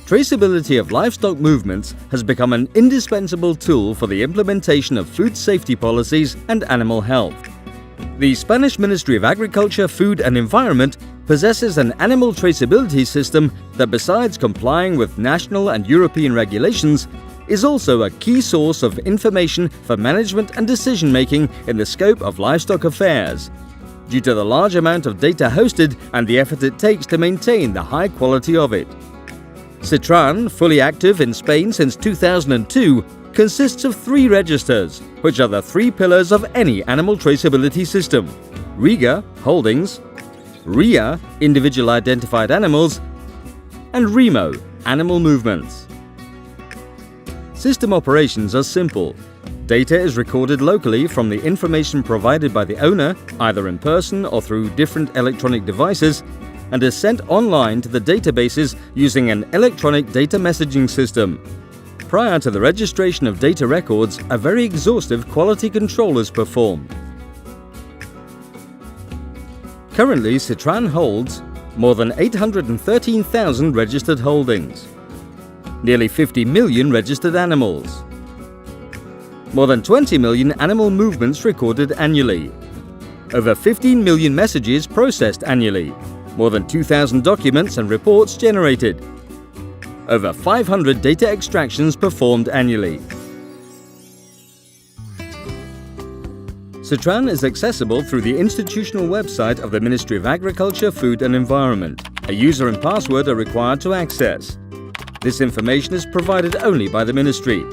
Traceability of livestock movements has become an indispensable tool for the implementation of food safety policies and animal health. The Spanish Ministry of Agriculture, Food and Environment possesses an animal traceability system that, besides complying with national and European regulations, is also a key source of information for management and decision-making in the scope of livestock affairs, due to the large amount of data hosted and the effort it takes to maintain the high quality of it. Citran, fully active in Spain since 2002, consists of 3 registers, which are the 3 pillars of any animal traceability system: RIGA, holdings; RIA, individual identified animals; and RIMO, animal movements. System operations are simple. Data is recorded locally from the information provided by the owner, either in person or through different electronic devices, and is sent online to the databases using an electronic data messaging system. Prior to the registration of data records, a very exhaustive quality control is performed. Currently, Citran holds more than 813,000 registered holdings, nearly 50 million registered animals, more than 20 million animal movements recorded annually, over 15 million messages processed annually, more than 2,000 documents and reports generated, over 500 data extractions performed annually. Citran is accessible through the institutional website of the Ministry of Agriculture, Food and Environment. A user and password are required to access. This information is provided only by the Ministry.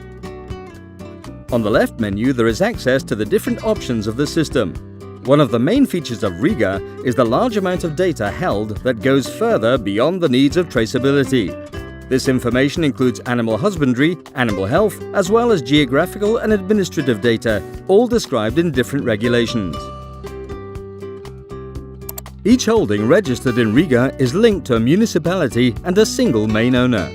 On the left menu, there is access to the different options of the system. One of the main features of RIGA is the large amount of data held that goes further beyond the needs of traceability. This information includes animal husbandry, animal health, as well as geographical and administrative data, all described in different regulations. Each holding registered in RIGA is linked to a municipality and a single main owner.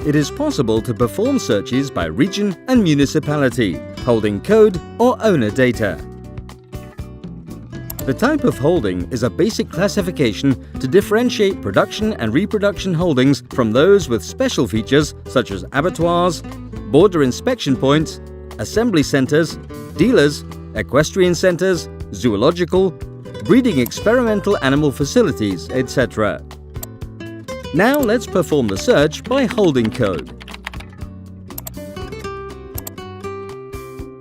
It is possible to perform searches by region and municipality, holding code or owner data. The type of holding is a basic classification to differentiate production and reproduction holdings from those with special features such as abattoirs, border inspection points, assembly centers, dealers, equestrian centers, zoological, breeding experimental animal facilities, etc. Now let's perform the search by holding code.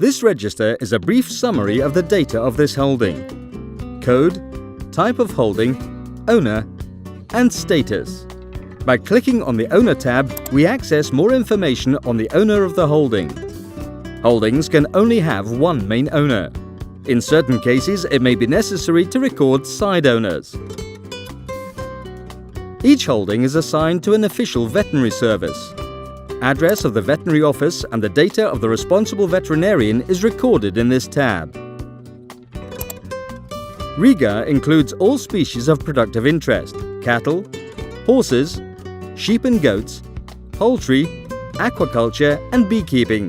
This register is a brief summary of the data of this holding: code, type of holding, owner, and status. By clicking on the Owner tab, we access more information on the owner of the holding. Holdings can only have one main owner. In certain cases, it may be necessary to record side owners. Each holding is assigned to an official veterinary service. Address of the veterinary office and the data of the responsible veterinarian is recorded in this tab. RIGA includes all species of productive interest: cattle, horses, sheep and goats, poultry, aquaculture and beekeeping,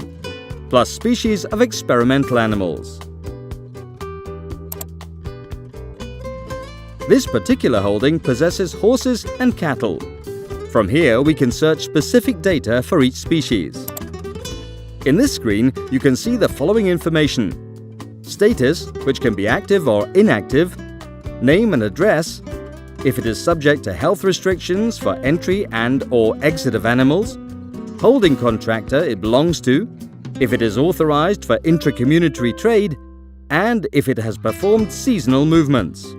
plus species of experimental animals. This particular holding possesses horses and cattle. From here, we can search specific data for each species. In this screen, you can see the following information: status, which can be active or inactive, name and address, if it is subject to health restrictions for entry and/or exit of animals, holding contractor it belongs to, if it is authorized for intra-community trade, and if it has performed seasonal movements.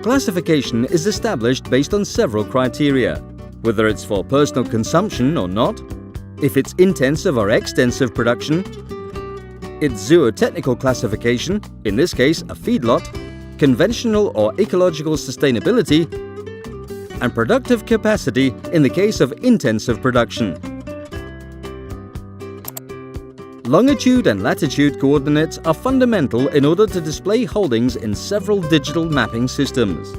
Classification is established based on several criteria: whether it's for personal consumption or not, if it's intensive or extensive production, its zootechnical classification, in this case a feedlot, conventional or ecological sustainability, and productive capacity in the case of intensive production. Longitude and latitude coordinates are fundamental in order to display holdings in several digital mapping systems.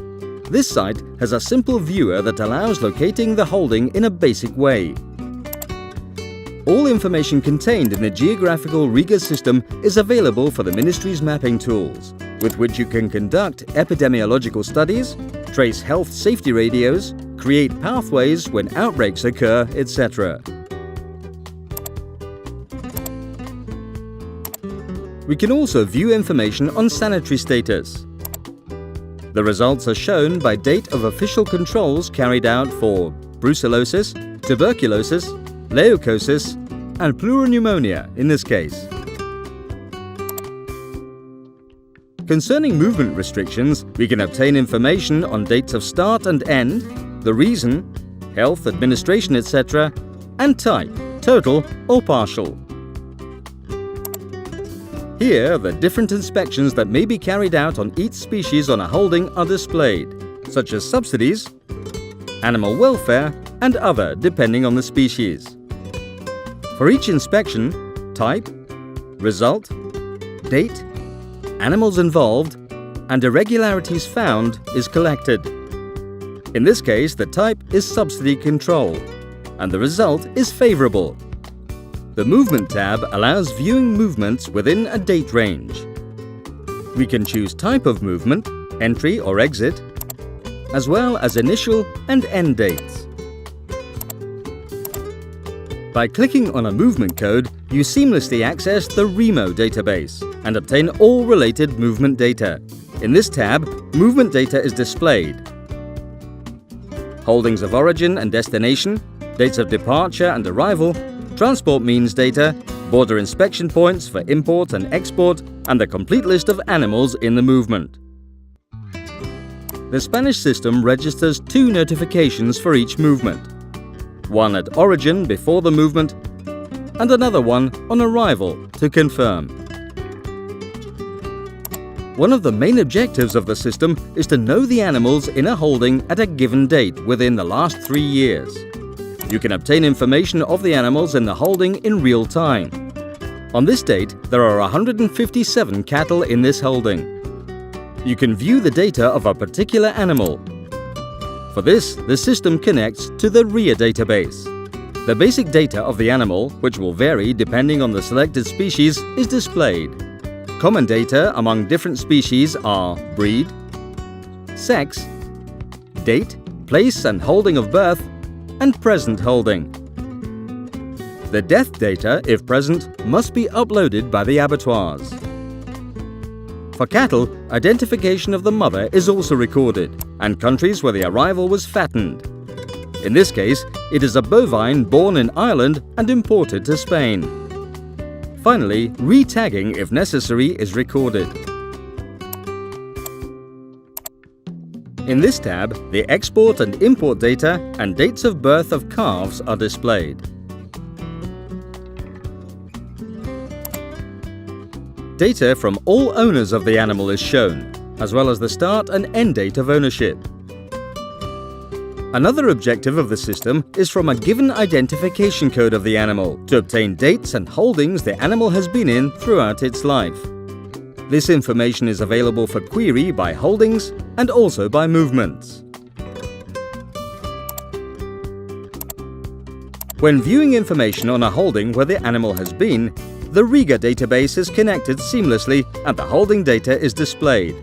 This site has a simple viewer that allows locating the holding in a basic way. All information contained in the geographical RIGA system is available for the Ministry's mapping tools, with which you can conduct epidemiological studies, trace health safety radios, create pathways when outbreaks occur, etc. We can also view information on sanitary status. The results are shown by date of official controls carried out for brucellosis, tuberculosis, leukosis, and pleuropneumonia in this case. Concerning movement restrictions, we can obtain information on dates of start and end, the reason, health, administration, etc., and type, total or partial. Here, the different inspections that may be carried out on each species on a holding are displayed, such as subsidies, animal welfare, and other depending on the species. For each inspection, type, result, date, animals involved, and irregularities found is collected. In this case, the type is subsidy control, and the result is favorable. The Movement tab allows viewing movements within a date range. We can choose type of movement, entry or exit, as well as initial and end dates. By clicking on a movement code, you seamlessly access the REMO database and obtain all related movement data. In this tab, movement data is displayed. Holdings of origin and destination, dates of departure and arrival, transport means data, border inspection points for import and export, and the complete list of animals in the movement. The Spanish system registers 2 notifications for each movement. One at origin before the movement, and another one on arrival to confirm. One of the main objectives of the system is to know the animals in a holding at a given date within the last 3 years. You can obtain information of the animals in the holding in real time. On this date, there are 157 cattle in this holding. You can view the data of a particular animal. For this, the system connects to the RIA database. The basic data of the animal, which will vary depending on the selected species, is displayed. Common data among different species are breed, sex, date, place and holding of birth, and present holding. The death data, if present, must be uploaded by the abattoirs. For cattle, identification of the mother is also recorded, and countries where the arrival was fattened. In this case, it is a bovine born in Ireland and imported to Spain. Finally, re-tagging, if necessary, is recorded. In this tab, the export and import data and dates of birth of calves are displayed. Data from all owners of the animal is shown, as well as the start and end date of ownership. Another objective of the system is from a given identification code of the animal to obtain dates and holdings the animal has been in throughout its life. This information is available for query by holdings and also by movements. When viewing information on a holding where the animal has been, the RIGA database is connected seamlessly and the holding data is displayed.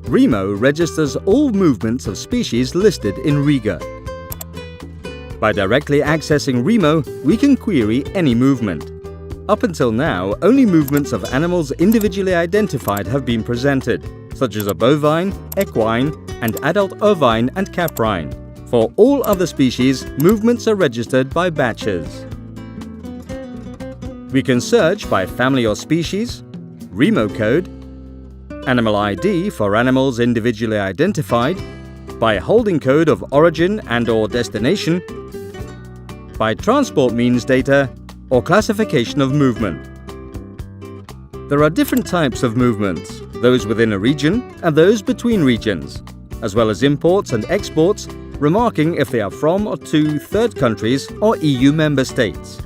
REMO registers all movements of species listed in RIGA. By directly accessing REMO, we can query any movement. Up until now, only movements of animals individually identified have been presented, such as a bovine, equine, and adult ovine and caprine. For all other species, movements are registered by batches. We can search by family or species, REMO code, animal ID for animals individually identified, by holding code of origin and/or destination, by transport means data, or classification of movement. There are different types of movements, those within a region and those between regions, as well as imports and exports, remarking if they are from or to third countries or EU member states.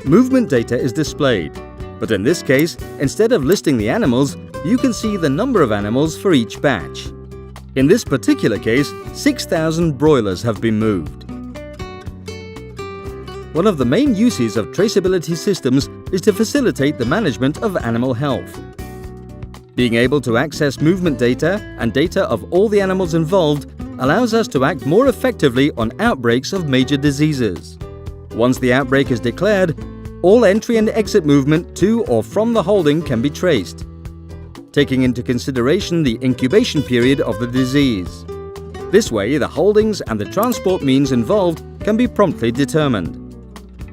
Movement data is displayed, but in this case, instead of listing the animals, you can see the number of animals for each batch. In this particular case, 6,000 broilers have been moved. One of the main uses of traceability systems is to facilitate the management of animal health. Being able to access movement data and data of all the animals involved allows us to act more effectively on outbreaks of major diseases. Once the outbreak is declared, all entry and exit movement to or from the holding can be traced, taking into consideration the incubation period of the disease. This way, the holdings and the transport means involved can be promptly determined.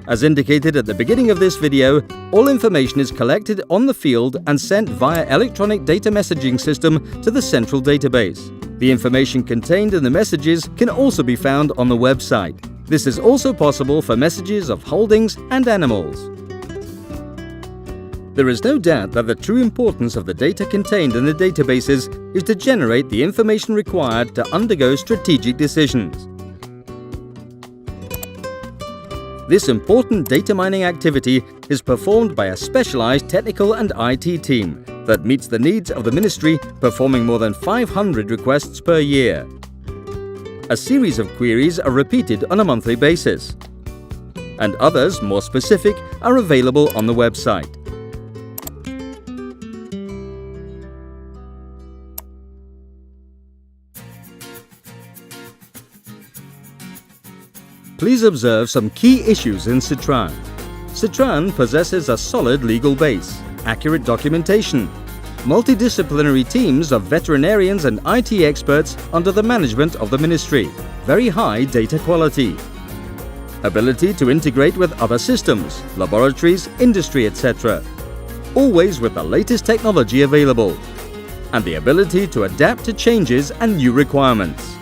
As indicated at the beginning of this video, all information is collected on the field and sent via electronic data messaging system to the central database. The information contained in the messages can also be found on the website. This is also possible for messages of holdings and animals. There is no doubt that the true importance of the data contained in the databases is to generate the information required to undergo strategic decisions. This important data mining activity is performed by a specialized technical and IT team that meets the needs of the Ministry, performing more than 500 requests per year. A series of queries are repeated on a monthly basis, and others, more specific, are available on the website. Please observe some key issues in Citran. Citran possesses a solid legal base, accurate documentation, multidisciplinary teams of veterinarians and IT experts under the management of the Ministry, very high data quality, ability to integrate with other systems, laboratories, industry, etc., always with the latest technology available, and the ability to adapt to changes and new requirements.